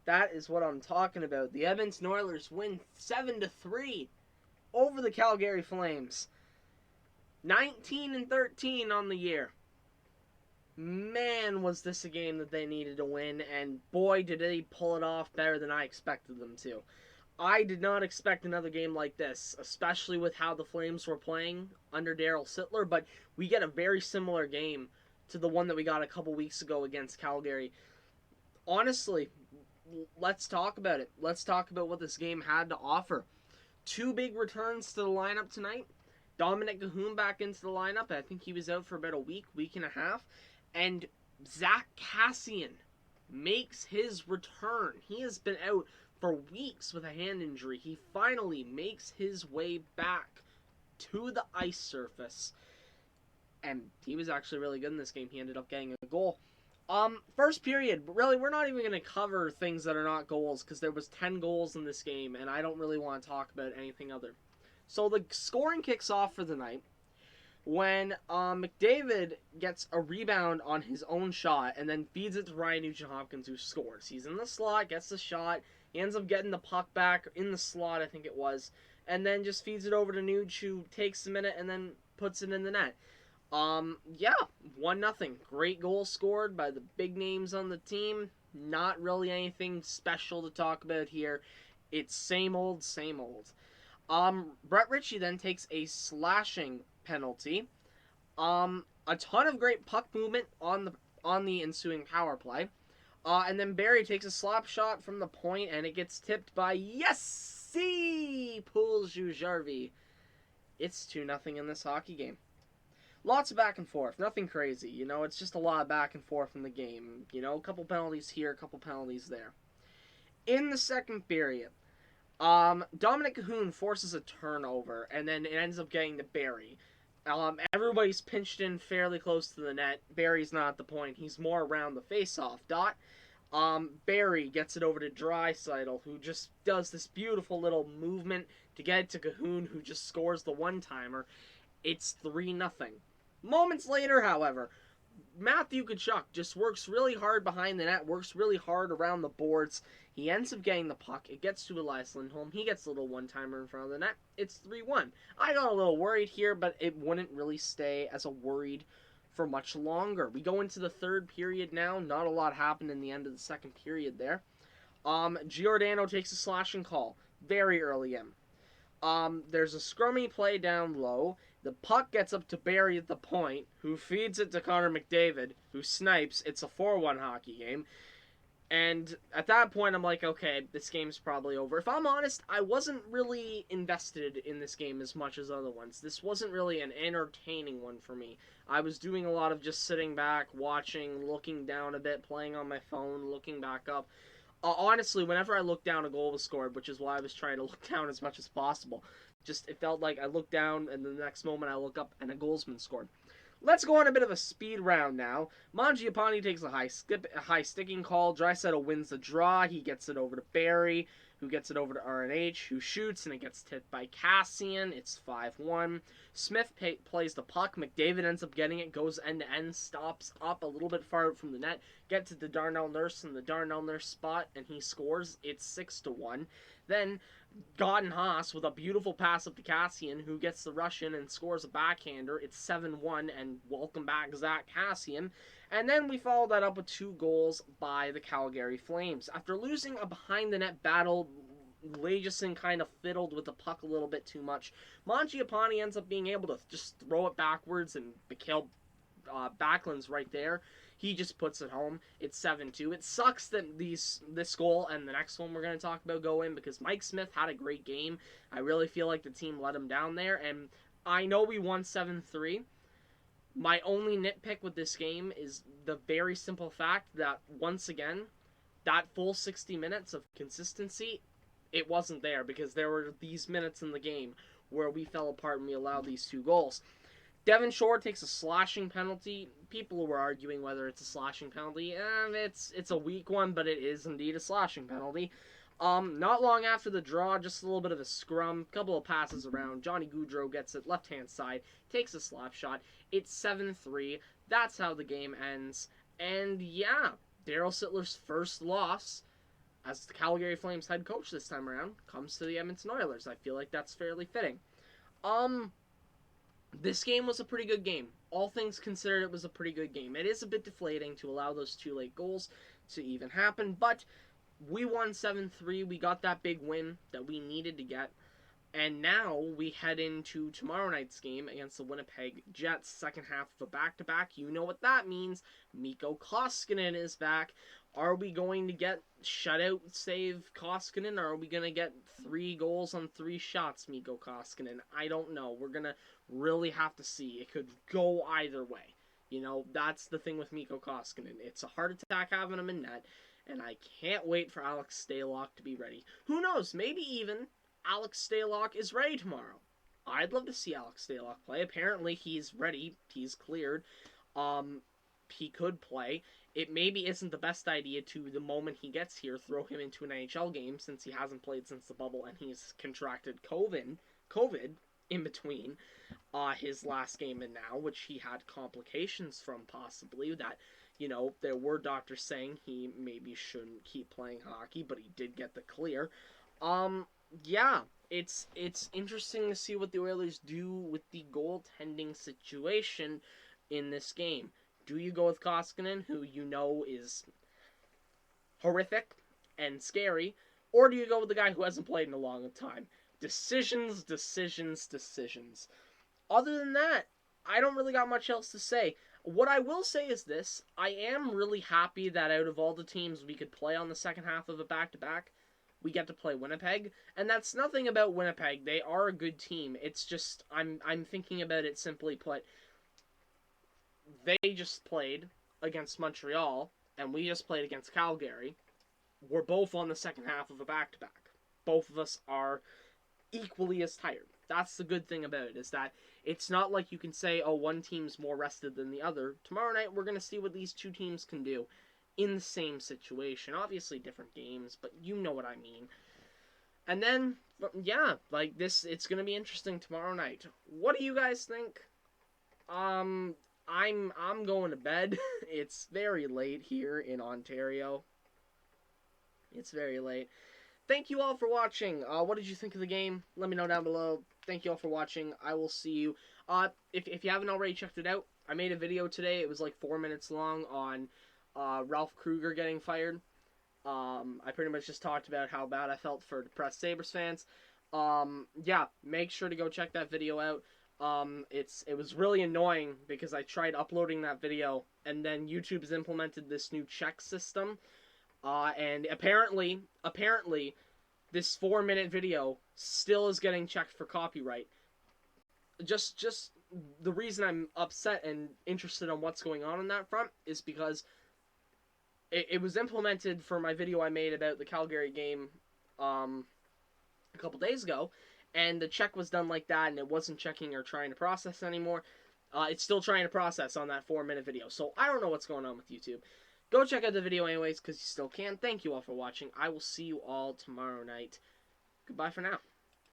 That is what I'm talking about. The Edmonton Oilers win 7-3 over the Calgary Flames. 19-13 on the year. Man, was this a game that they needed to win, and boy, did they pull it off better than I expected them to. I did not expect another game like this, especially with how the Flames were playing under Daryl Sittler, but we get a very similar game to the one that we got a couple weeks ago against Calgary. Honestly, let's talk about it. Let's talk about what this game had to offer. Two big returns to the lineup tonight. Dominik Kahun back into the lineup. I think he was out for about a week and a half. And Zack Kassian makes his return. He has been out for weeks with a hand injury. He finally makes his way back to the ice surface. And he was actually really good in this game. He ended up getting a goal. First period, really, we're not even going to cover things that are not goals because there was 10 goals in this game, and I don't really want to talk about anything other. So the scoring kicks off for the night when McDavid gets a rebound on his own shot and then feeds it to Ryan Nugent-Hopkins, who scores. He's in the slot, gets the shot, he ends up getting the puck back in the slot, I think it was, and then just feeds it over to Nuge, who takes a minute and then puts it in the net. 1-0. Great goal scored by the big names on the team. Not really anything special to talk about here. It's same old, same old. Brett Ritchie then takes a slashing penalty. A ton of great puck movement on the ensuing power play. And then Barrie takes a slap shot from the point, and it gets tipped by Puljujärvi. It's 2-0 in this hockey game. Lots of back and forth. Nothing crazy. It's just a lot of back and forth in the game. A couple penalties here, a couple penalties there. In the second period, Dominik Kahun forces a turnover, and then it ends up getting to Barrie. Everybody's pinched in fairly close to the net. Barrie's not at the point. He's more around the face-off dot. Barrie gets it over to Draisaitl, who just does this beautiful little movement to get it to Kahun, who just scores the one-timer. It's 3-0. Moments later, however, Matthew Tkachuk just works really hard behind the net, works really hard around the boards. He ends up getting the puck. It gets to Elias Lindholm. He gets a little one-timer in front of the net. It's 3-1. I got a little worried here, but it wouldn't really stay as a worried for much longer. We go into the third period now. Not a lot happened in the end of the second period there. Giordano takes a slashing call very early in. There's a scrummy play down low. The puck gets up to Barrie at the point, who feeds it to Connor McDavid, who snipes. It's a 4-1 hockey game. And at that point, I'm like, okay, this game's probably over. If I'm honest, I wasn't really invested in this game as much as other ones. This wasn't really an entertaining one for me. I was doing a lot of just sitting back, watching, looking down a bit, playing on my phone, looking back up. Honestly, whenever I looked down, a goal was scored, which is why I was trying to look down as much as possible. It felt like I looked down, and the next moment I look up, and a goal's been scored. Let's go on a bit of a speed round now. Mangiapane takes a high sticking call. Draisaitl wins the draw. He gets it over to Barrie, who gets it over to RNH, who shoots, and it gets tipped by Kassian. It's 5-1. Smith plays the puck. McDavid ends up getting it, goes end-to-end, stops up a little bit far out from the net, gets it to Darnell Nurse in the Darnell Nurse spot, and he scores. It's 6-1. Then Gordon Haas with a beautiful pass up to Kassian, who gets the rush in and scores a backhander. It's 7-1, and welcome back, Zack Kassian. And then we follow that up with 2 goals by the Calgary Flames. After losing a behind-the-net battle, Lagesson kind of fiddled with the puck a little bit too much. Mangiapane ends up being able to just throw it backwards, and Mikhail Backlund's right there. He just puts it home. It's 7-2. It sucks that this goal and the next one we're going to talk about go in because Mike Smith had a great game. I really feel like the team let him down there, and I know we won 7-3. My only nitpick with this game is the very simple fact that, once again, that full 60 minutes of consistency, it wasn't there because there were these minutes in the game where we fell apart and we allowed these 2 goals. Devin Shore takes a slashing penalty. People were arguing whether it's a slashing penalty. It's a weak one, but it is indeed a slashing penalty. Not long after the draw, just a little bit of a scrum, couple of passes around. Johnny Gaudreau gets it left-hand side, takes a slap shot. It's 7-3. That's how the game ends. And yeah, Daryl Sittler's first loss as the Calgary Flames head coach this time around, comes to the Edmonton Oilers. I feel like that's fairly fitting. This game was a pretty good game. All things considered, it was a pretty good game. It is a bit deflating to allow those 2 late goals to even happen, but we won 7-3. We got that big win that we needed to get. And now we head into tomorrow night's game against the Winnipeg Jets, second half of a back-to-back. You know what that means. Mikko Koskinen is back. Are we going to get shutout save Koskinen, or are we going to get 3 goals on 3 shots, Mikko Koskinen? I don't know. We're going to really have to see. It could go either way. You know, that's the thing with Mikko Koskinen. It's a heart attack having him in net, and I can't wait for Alex Stalock to be ready. Who knows? Maybe even Alex Stalock is ready tomorrow. I'd love to see Alex Stalock play. Apparently, he's ready. He's cleared. He could play. It maybe isn't the best idea to, the moment he gets here, throw him into an NHL game since he hasn't played since the bubble and he's contracted COVID in between his last game and now, which he had complications from possibly that, you know, there were doctors saying he maybe shouldn't keep playing hockey, but he did get the clear. Yeah, it's interesting to see what the Oilers do with the goaltending situation in this game. Do you go with Koskinen, who you know is horrific and scary, or do you go with the guy who hasn't played in a long time? Decisions. Other than that, I don't really got much else to say. What I will say is this: I am really happy that out of all the teams we could play on the second half of a back-to-back, we get to play Winnipeg, and that's nothing about Winnipeg. They are a good team. It's just I'm thinking about it simply put. They just played against Montreal, and we just played against Calgary. We're both on the second half of a back-to-back. Both of us are equally as tired. That's the good thing about it, is that it's not like you can say, oh, one team's more rested than the other. Tomorrow night, we're going to see what these 2 teams can do in the same situation. Obviously different games, but you know what I mean. And then, yeah, like this, it's going to be interesting tomorrow night. What do you guys think? I'm going to bed. It's very late here in Ontario. It's very late. Thank you all for watching. What did you think of the game? Let me know down below. Thank you all for watching. I will see you. If you haven't already checked it out, I made a video today. It was like 4 minutes long on Ralph Krueger getting fired. I pretty much just talked about how bad I felt for depressed Sabres fans. Yeah, make sure to go check that video out. It was really annoying because I tried uploading that video and then YouTube's implemented this new check system. And apparently, this 4-minute video still is getting checked for copyright. Just the reason I'm upset and interested on what's going on that front is because it was implemented for my video I made about the Calgary game, a couple days ago, and the check was done like that, and it wasn't checking or trying to process anymore. It's still trying to process on that 4-minute video, so I don't know what's going on with YouTube. Go check out the video anyways, because you still can. Thank you all for watching. I will see you all tomorrow night. Goodbye for now.